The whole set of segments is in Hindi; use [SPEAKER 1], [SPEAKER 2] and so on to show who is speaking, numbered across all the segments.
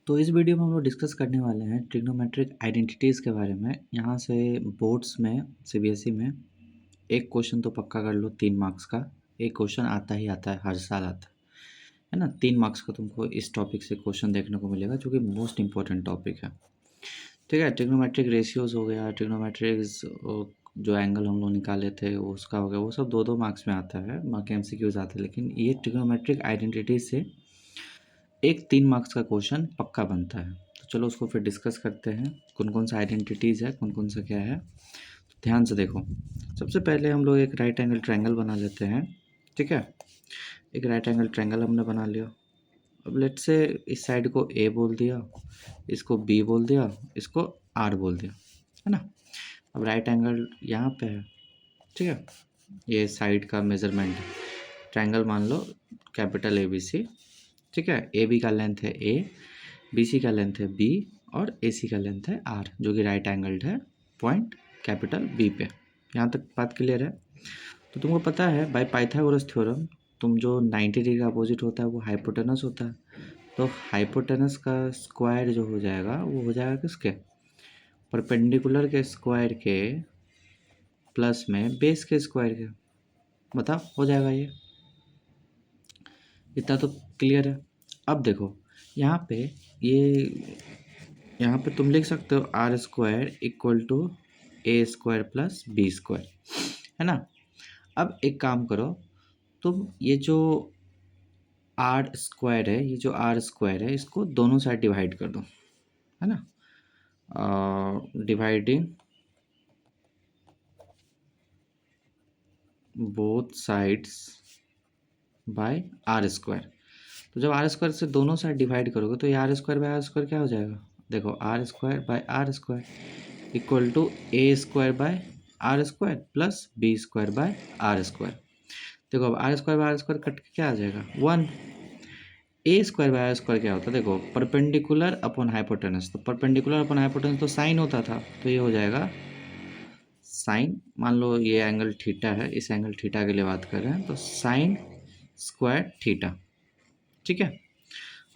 [SPEAKER 1] तो इस वीडियो में हम लोग डिस्कस करने वाले हैं ट्रिग्नोमेट्रिक आइडेंटिटीज़ के बारे में। यहाँ से बोर्ड्स में सीबीएसई में एक क्वेश्चन तो पक्का कर लो 3 मार्क्स का। एक क्वेश्चन आता ही आता है, हर साल आता है ना। 3 मार्क्स का तुमको इस टॉपिक से क्वेश्चन देखने को मिलेगा, जो कि मोस्ट इंपॉर्टेंट टॉपिक है। ठीक है, ट्रिग्नोमेट्रिक रेशियोज़ हो गया, ट्रिग्नोमेट्रिक्स जो एंगल हम लोग निकाले थे उसका हो गया, वो सब 2-2 मार्क्स में आता है, बाकी एमसीक्यूज आते हैं। लेकिन ये ट्रिग्नोमेट्रिक आइडेंटिटीज से एक 3 मार्क्स का क्वेश्चन पक्का बनता है। तो चलो उसको फिर डिस्कस करते हैं, कौन कौन सा आइडेंटिटीज़ है, कौन कौन सा क्या है। तो ध्यान से देखो, सबसे पहले हम लोग एक राइट एंगल ट्रायंगल बना लेते हैं। ठीक है, एक राइट एंगल ट्रायंगल हमने बना लिया। अब लेट से इस साइड को ए बोल दिया, इसको बी बोल दिया, इसको आर बोल दिया, है ना। अब राइट एंगल यहाँ पे है। ठीक है, ये साइड का मेजरमेंट ट्रायंगल मान लो कैपिटल ए बी सी। ठीक है, ए बी का लेंथ है ए, बी सी का लेंथ है बी, और ए सी का लेंथ है आर, जो कि राइट एंगल्ड है पॉइंट कैपिटल बी पे। यहाँ तक बात क्लियर है। तो तुमको पता है बाय पाइथागोरस थ्योरम, तुम जो 90 डिग्री का अपोजिट होता है वो हाइपोटेनस होता है। तो हाइपोटेनस का स्क्वायर जो हो जाएगा वो हो जाएगा किसके, परपेंडिकुलर के स्क्वायर के प्लस में बेस के स्क्वायर के। बताओ, हो जाएगा ये, इतना तो क्लियर है। अब देखो यहाँ पे, ये यहाँ पे तुम लिख सकते हो R square equal to A square plus B square, है ना। अब एक काम करो, तुम ये जो आर स्क्वायर है, ये जो आर स्क्वायर है, इसको दोनों साइड डिवाइड कर दो, है ना। Dividing both sides by R square. तो जब आर स्क्वायर से दोनों साइड डिवाइड करोगे तो ये R square by R square क्या हो जाएगा, देखो R square by R square equal to A square by R square plus B square by R square. देखो अब R square by R square cut के क्या आ जाएगा, 1। A square by R square क्या होता है, देखो परपेंडिकुलर अपॉन हाइपोटेनस, तो परपेंडिकुलर अपॉन हाइपोटेनस तो साइन होता था, तो ये हो जाएगा साइन। मान लो ये एंगल थीटा है, इस एंगल थीटा के लिए बात कर रहे हैं, तो साइन स्क्वायर थीटा। ठीक है,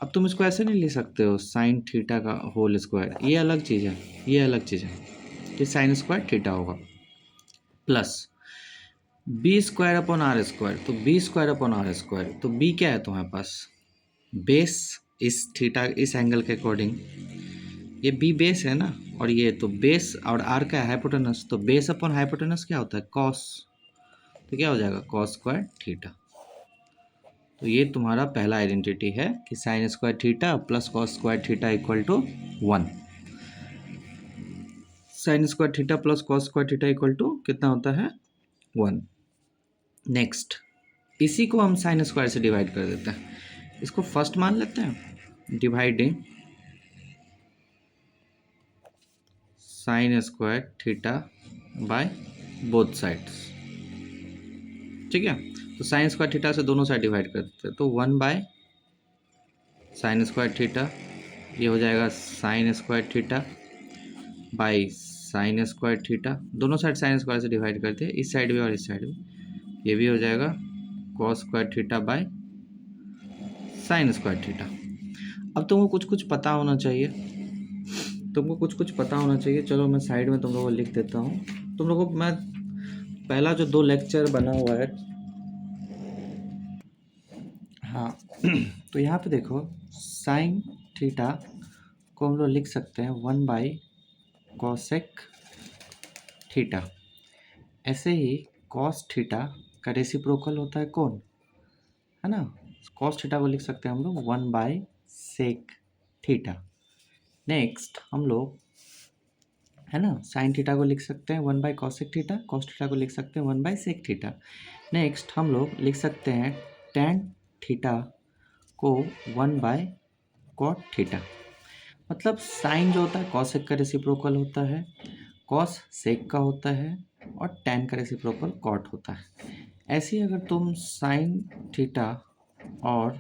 [SPEAKER 1] अब तुम इसको ऐसे नहीं लिख सकते हो साइन थीटा का होल स्क्वायर, ये अलग चीज़ है, ये अलग चीज़ है, कि साइन स्क्वायर थीटा होगा plus B square upon R square. तो B square upon R square, तो बी क्या है तुम्हारे पास, बेस, इस थीटा इस एंगल के अकॉर्डिंग ये बी बेस है ना, और ये तो बेस और आर का है हाइपोटेनस, तो बेस अपॉन हाइपोटेनस क्या होता है, कॉस। तो क्या हो जाएगा, कॉस स्क्वायर थीटा। तो ये तुम्हारा पहला आइडेंटिटी है कि sine square theta plus cos square theta equal to 1। Sine square theta plus cos square theta equal to कितना होता है, 1। नेक्स्ट, इसी को हम साइन स्क्वायर से डिवाइड कर देते हैं, इसको फर्स्ट मान लेते हैं, dividing sign square theta by both sides. ठीक है, तो साइन स्क्वायर थीटा से दोनों साइड डिवाइड कर देते हैं, तो 1 बाय साइन स्क्वायर थीटा, ये हो जाएगा sign square theta by sine square theta, दोनों साइड साइन स्क्वायर से डिवाइड करते हैं, इस साइड भी और इस साइड भी, ये भी हो जाएगा cos square theta by sine square theta. अब तुमको कुछ कुछ पता होना चाहिए, तुमको कुछ कुछ पता होना चाहिए। चलो मैं साइड में तुम लोगों को लिख देता हूँ। तुम लोगों को मैं पहला जो 2 लेक्चर बना हुआ है, हाँ तो यहाँ पे देखो साइन थीटा को हम लोग लिख सकते हैं 1 बाई कॉसेक थीटा। ऐसे ही कॉस थीटा का रेसिप्रोकल होता है कौन, है ना, कॉस थीटा को लिख सकते हैं हम लोग 1 बाई सेक थीटा। नेक्स्ट हम लोग, है ना, साइन थीटा को लिख सकते हैं 1 by cosec theta, cos theta को लिख सकते हैं 1 बाई सेक थीटा। नेक्स्ट हम लोग लिख सकते हैं टेन थीटा को 1 बाय कॉट थीटा। मतलब साइन जो होता है कॉसेक का रेसिप्रोकल होता है, कॉस सेक का होता है, और टेन का रेसिप्रोकल कॉट होता है। ऐसे ही अगर तुम साइन थीटा और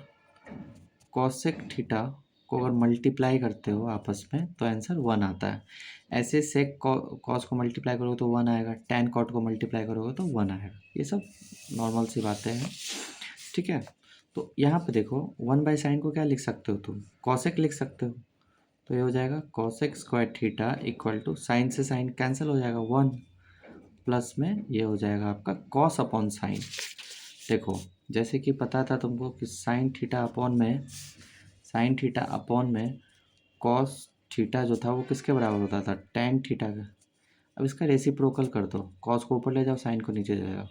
[SPEAKER 1] कॉसेक थीटा को अगर मल्टीप्लाई करते हो आपस में तो आंसर 1 आता है। ऐसे सेक कॉस को मल्टीप्लाई करोगे तो 1 आएगा, टेन कॉट को मल्टीप्लाई करोगे तो 1 आएगा। ये सब नॉर्मल सी बातें हैं। ठीक है, तो यहाँ पे देखो 1 बाई साइन को क्या लिख सकते हो तुम, कॉसेक लिख सकते हो, तो ये हो जाएगा cosec square theta equal to sine से साइन कैंसिल हो जाएगा 1 प्लस में ये हो जाएगा आपका कॉस अपॉन साइन। देखो जैसे कि पता था तुमको कि साइन थीटा अपॉन में कॉस थीटा जो था वो किसके बराबर होता था, टेन थीटा का। अब इसका रेसिप्रोकल कर दो, कॉस को ऊपर ले जाओ साइन को नीचे ले जाओ,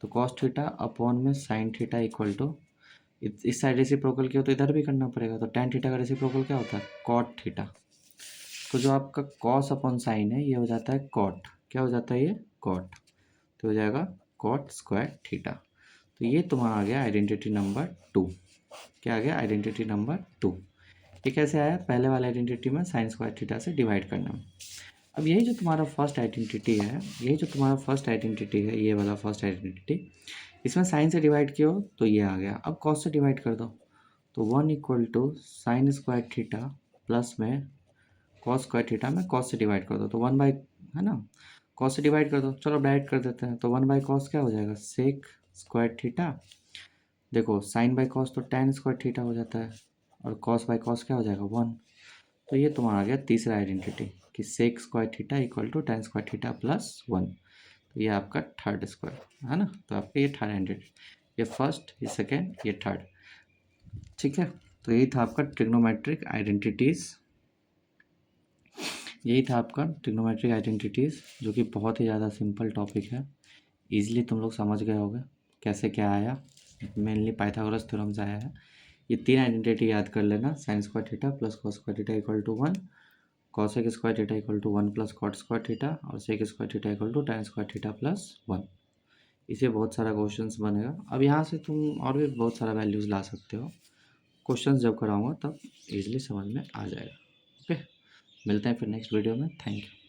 [SPEAKER 1] तो कॉस थीटा अपॉन में साइन थीटा इक्वल टू इस साइड रेसिप्रोकल किया तो इधर भी करना पड़ेगा, तो टेन थीटा का रेसिप्रोकल क्या होता है, कॉट थीटा। तो जो आपका कॉस अपॉन साइन है ये हो जाता है कॉट, क्या हो जाता है ये कॉट, तो हो जाएगा कॉट स्क्वायर थीटा। तो ये तुम्हारा आ गया आइडेंटिटी नंबर 2। क्या आ गया आइडेंटिटी नंबर 2। ये कैसे आया, पहले वाले आइडेंटिटी में साइन स्क्वायर थीटा से डिवाइड करना में। अब यही जो तुम्हारा फर्स्ट आइडेंटिटी है, ये वाला फर्स्ट आइडेंटिटी, इसमें साइन से डिवाइड किया हो तो ये आ गया। अब कॉस से डिवाइड कर दो, तो 1 equal to sine square theta plus में कॉस स्क्वायर थीटा में कॉस से डिवाइड कर दो, तो 1 बाई, है ना, कॉस से डिवाइड कर दो, चलो डायरेक्ट कर देते हैं। तो 1 बाई कॉस क्या हो जाएगा, सेक स्क्वायर थीटा। देखो साइन बाई कॉस तो टेन स्क्वायर थीटा हो जाता है, और कॉस बाई कॉस क्या हो जाएगा 1। तो ये तुम्हारा आ गया तीसरा आइडेंटिटी कि sec square theta equal to tan square theta plus 1। तो ये आपका थर्ड स्क्वायर है ना, तो आपका ये थर्ड आइडेंटिटी, ये फर्स्ट, ये सेकेंड, ये थर्ड। ठीक है, तो यही था आपका ट्रिग्नोमेट्रिक आइडेंटिटीज़, जो कि बहुत ही ज़्यादा सिंपल टॉपिक है। ईजिली तुम लोग समझ गए होगे कैसे क्या आया, मेनली पाइथागोरस थ्योरम से आया है। ये तीन आइडेंटिटी याद कर लेना, sine square theta plus cos square theta equal to 1, cosec square theta equal to 1 plus cot square theta, और sec square theta equal to tan square theta plus 1। इसे बहुत सारा क्वेश्चंस बनेगा। अब यहाँ से तुम और भी बहुत सारा वैल्यूज़ ला सकते हो, क्वेश्चंस जब कराऊंगा तब इजीली समझ में आ जाएगा। ओके, मिलते हैं फिर नेक्स्ट वीडियो में। Thank you.